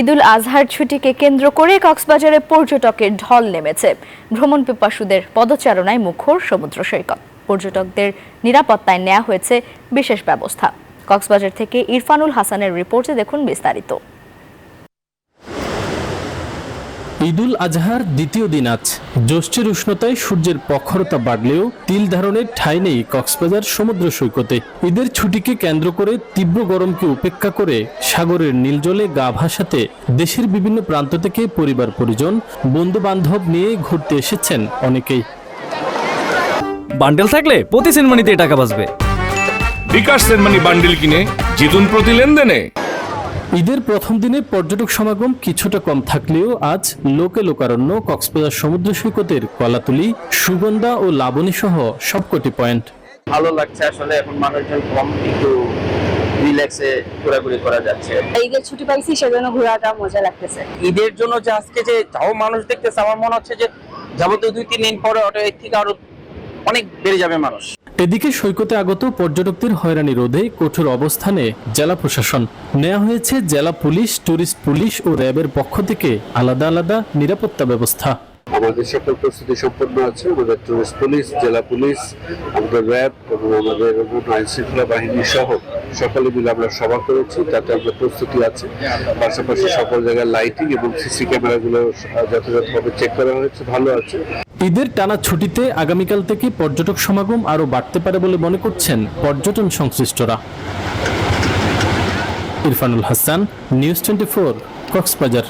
ঈদুল আজহার ছুটিকে কেন্দ্র করে কক্সবাজারে পর্যটকের ঢল নেমেছে। ভ্রমণ পিপাসুদের পদচারণায় মুখর সমুদ্র সৈকত। পর্যটকদের নিরাপত্তায় নেওয়া হয়েছে বিশেষ ব্যবস্থা। কক্সবাজার থেকে ইরফানুল হাসানের রিপোর্টে দেখুন বিস্তারিত। ঈদুল আজহার দ্বিতীয় দিন আজ। জ্যৈষ্ঠের উষ্ণতায় সূর্যের প্রখরতা বাড়লেও তিল ধারণের ঠাঁই নেই কক্সবাজার সমুদ্র সৈকতে। ঈদের ছুটিকে কেন্দ্র করে তীব্র গরমকে উপেক্ষা করে সাগরের নীল জলে গা ভাসাতে দেশের বিভিন্ন প্রান্ত থেকে পরিবার পরিজন, বন্ধু বান্ধব নিয়ে ঘুরতে এসেছেন অনেকেই। বান্ডেল থাকলে প্রতি সেনমানিতে টাকা বাঁচবে। বিকাশ সেনমানি বান্ডেল কিনে জিতুন প্রতি লেনদেনে। ঈদের প্রথম দিনে পর্যটক সমাগম কিছুটা কম থাকলেও আজ লোকে লোকারণ্য কক্সবাজার সমুদ্র সৈকতের কলাতুলি, সুগন্ধা ও লাবণী সহ সবকটি পয়েন্ট। ভালো লাগছে আসলে, এখন মানুষজন কম, একটু রিল্যাক্সে ঘোরাঘুরি করা যাচ্ছে। ঈদের ছুটি পাইছি সেজন্য ঘোরাটা মজা লাগতেছে। ঈদের জন্য যে আজকে যে যাও মানুষ দেখতেছে, আমার মনে হচ্ছে যে যাবতীয় 2-3 দিন পরে এর থেকে আরো অনেক বেড়ে যাবে মানুষ। এদিকে সৈকতে আগত পর্যটকদের হয়রানি রোধে কঠোর অবস্থানে জেলা প্রশাসন। নেওয়া হয়েছে জেলা পুলিশ, ট্যুরিস্ট পুলিশ ও র্যাবের পক্ষ থেকে আলাদা আলাদা নিরাপত্তা ব্যবস্থা। আমাদের সকল প্রস্তুতি সম্পন্ন আছে। আমাদের টুরিস্ট পুলিশ, জেলা পুলিশ, আমাদের র্যাব এবং আমাদের আইন শৃঙ্খলা বাহিনী সহ সকলে মিলে আমরা সভা করেছি, তাতে আমরা প্রস্তুতি আছে। পাশাপাশি সকল জায়গায় লাইটিং এবং সিসি ক্যামেরাগুলো যথাযথভাবে চেক করা হয়েছে, ভালো আছে। ঈদের টানা ছুটিতে আগামীকাল থেকে পর্যটক সমাগম আরও বাড়তে পারে বলে মনে করছেন পর্যটন সংশ্লিষ্টরা। ইরফানুল হাসান, নিউজ 24, কক্সবাজার।